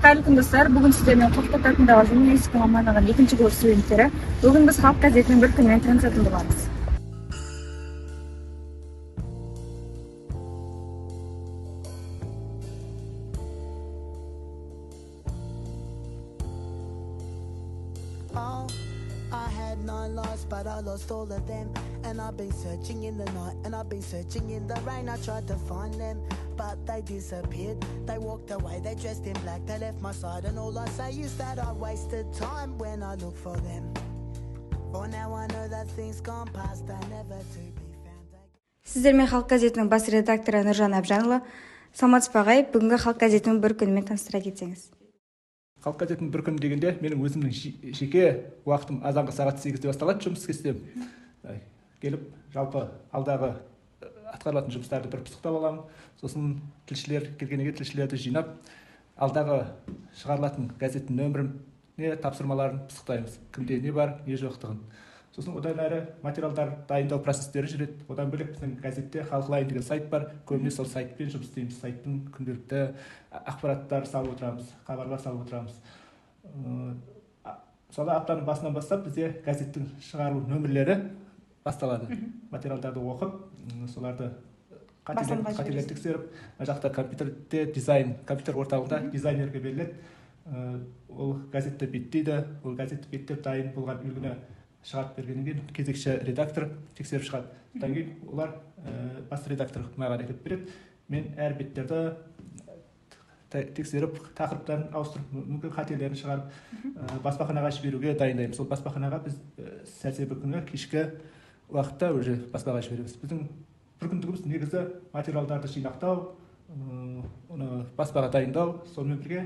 Қайырлы күн достар. Бүгін сіздермен Қоқпақ атындағы журналистика мамандығының 2-ші курс студенттері. Бүгін біз Халық газетінің бір күнімен танысатын боламыз. I had 9 lives, but I lost all of them. And I've been searching in the night, and I've been searching in the rain. I tried to find them, but they disappeared. They walked away, they dressed in black, they left my side. And all I say is that I wasted time when I look for them. For now I know that things gone past are never to be found again. Сіздермен Халық газетінің бас редакторы Нұржан Абжанұлы. Саламатсыз ба ағай? Бүгінгі Халық газетінің бір күнімен таныстыра кетсеңіз. Халық газетінің бір күні дегенде менің өзімнің жеке уақытым азанғы сағат 8-де басталады, жұмыс істеп. Келіп, жалпы алдағы атқарылатын жұмыстарды бір пысықтап аламын. Сосын тілшілер келгенге тілшілерді жинап, алдағы шығарылатын газеттің нөміріне тапсырмаларын пысықтаймыз. Кімде не бар, не жоқтығын. Сосын одан әрі материалдар дайындау процестері жүреді. Одан бөлек біздің газетте Халықлайн деген сайт бар. Көбіне сол сайтпен жұмыс істейміз. Сайттың күнделікті ақпараттар салып отырамыз, хабарлар салып отырамыз. Сонда аптаның басынан бастап бізде газеттің шығару нөмірлері басталады. Материалдарды оқып, соларды қателер тексеріп, жақта компьютерде дизайн, компьютер орталығында дизайнерге беріледі. Ол газетті беттейді, ол газетті беттеп дайын болған үлгіні шығарып бергеннен кейін кезекші редактор тексеріп шығады. Одан кейін олар бас редактор маған әкеліп береді. Мен әр беттерді тексеріп, тақырыптарын ауыстырып, мүмкін қателерін шығарып, баспаханаға жіберуге дайындаймыз. Сол баспаханаға біз сәрсенбі күні кешкі уақытта уже баспаға жібереміз. Біздің бір күндігіміз негізі материалдарды жинақтау, оны баспаға дайындау, сонымен бірге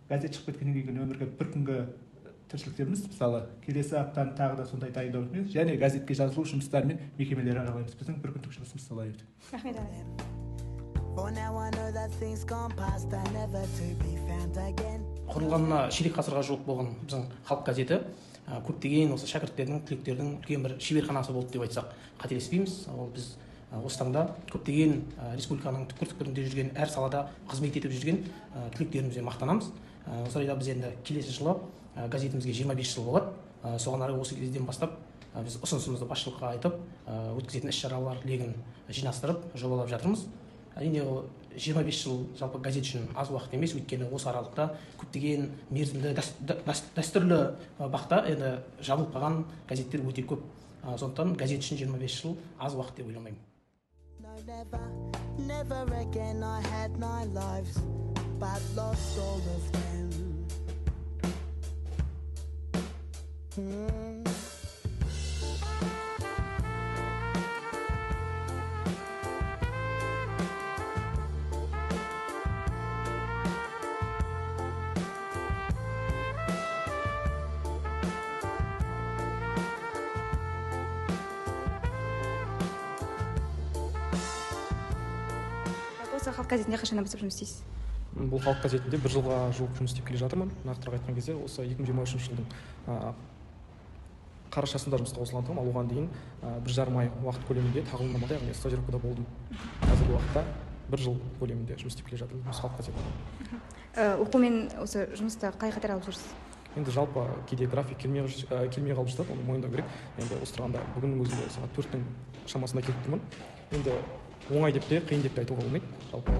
газет шығып кеткеннен кейін нөмірге бір күнгі тіршіліктеріміз, мысалы, келесі аптаны тағы да сондай дайындауымыз, және газетке жазылу жұмыстары мен мекемелер аралаймыз. Біздің бір күндік жұмысымыз солай еді. Рахмет. Құрылғанына ширек ғасырға жуық болған біздің Халық газеті көптеген осы шәкірттердің, түлектердің үлкен бір шеберханасы болды деп айтсақ қателеспейміз. Ол біз осы таңда көптеген республиканың түкпір-түкпірінде жүрген, әр салада қызмет етіп жүрген түлектерімізбен мақтанамыз. Осы орайда біз енді келесі жылы газетімізге 25 жыл болады. Соған ары осы кезден бастап біз ұсынысымызды басшылыққа айтып, өткізетін іс-шаралар легін жинастырып, жобалап жатырмыз. Әрине 25 жыл жалпы газет үшін аз уақыт емес, өйткені осы аралықта көптеген мерзімді дәстүрлі бақта енді жабылып қалған газеттер өте көп. Сондықтан газет үшін 25 жыл аз уақыт деп ойламаймын. Never again I had 9 lives, but lost all of them. Осы Халық газетінде қашаннан бастап жұмыс істейсіз? Бұл Халық газетінде бір жылға жуық жұмыс істеп келе жатырмын. Нақтырақ айтқан кезде осы 2023 жылдың қарашасында жұмысқа қосылғандығым, ал оған дейін 1,5 ай уақыт көлемінде тағылымдамада, яғни стажировкада болдым. Қазіргі уақытта 1 жыл көлемінде жұмыс істеп келе жатырмын осы Халық газетінде. Оқумен осы жұмыста қай қатар алып жүрсіз? Енді жалпы кейде график келмей қалып жатады, оны мойындау керек. Енді осы тұрғанда бүгіннің өзінде сағат 4-тің шамасында келіп тұрмын. Енді оңай деп те, қиын деп те айтуға болмайды. Жалпы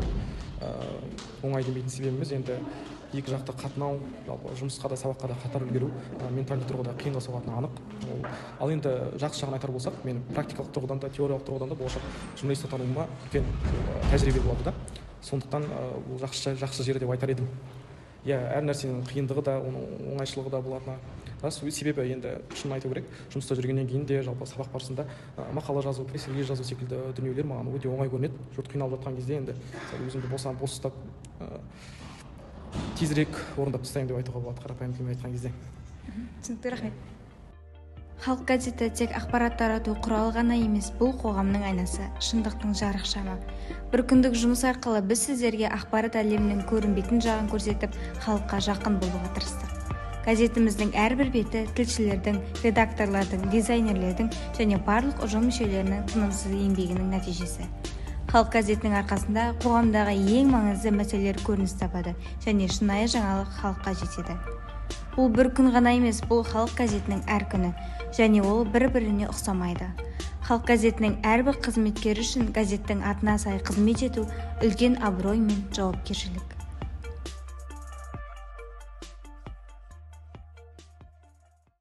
оңай демейтін себебіміз енді екі жақты қатынау, жалпы жұмысқа да сабаққа да қатар үлгеру ментальды тұрғыда қиынға соғатыны анық. Ал енді жақсы жағын айтар болсақ, мен практикалық тұрғыдан да, теориялық тұрғыдан да болашақ журналист атануыма үлкен тәжірибе болады да. Сондықтан бұл жақсы жері деп айтар едім. Иә, әр нәрсенің қиындығы да, оның оңайшылығы да болатыны рас. Себебі енді шын айту керек, жұмыста жүргеннен кейін де жалпы сабақ барысында мақала жазу, пресс-релиз жазу секілді дүниелер маған өте оңай көрінеді. Жұрт қиналып жатқан кезде енді өзімді бос ұстап тезірек орындап тастаймын деп айтуға болады, қарапайым тілмен айтқан кезде. Түсінікті, рахмет. Халық газеті тек ақпарат тарату құралы ғана емес, бұл қоғамның айнасы, шындықтың жарық шамы. Бір күндік жұмыс арқылы біз сіздерге ақпарат әлемінің көрінбейтін жағын көрсетіп, халыққа жақын болуға тырыстық. Газетіміздің әрбір беті тілшілердің, редакторлардың, дизайнерлердің және барлық ұжым мүшелерінің тынымсыз еңбегінің нәтижесі. Халық газетінің арқасында қоғамдағы ең маңызды мәселелер көрініс табады және шынайы жаңалық халыққа жетеді. Бұл бір күн ғана емес, бұл халық газетінің әр күні, және ол бір-біріне ұқсамайды. Халық газетінің әрбір қызметкері үшін газеттің атына сай қызмет ету үлкен абырой мен жауапкершілік.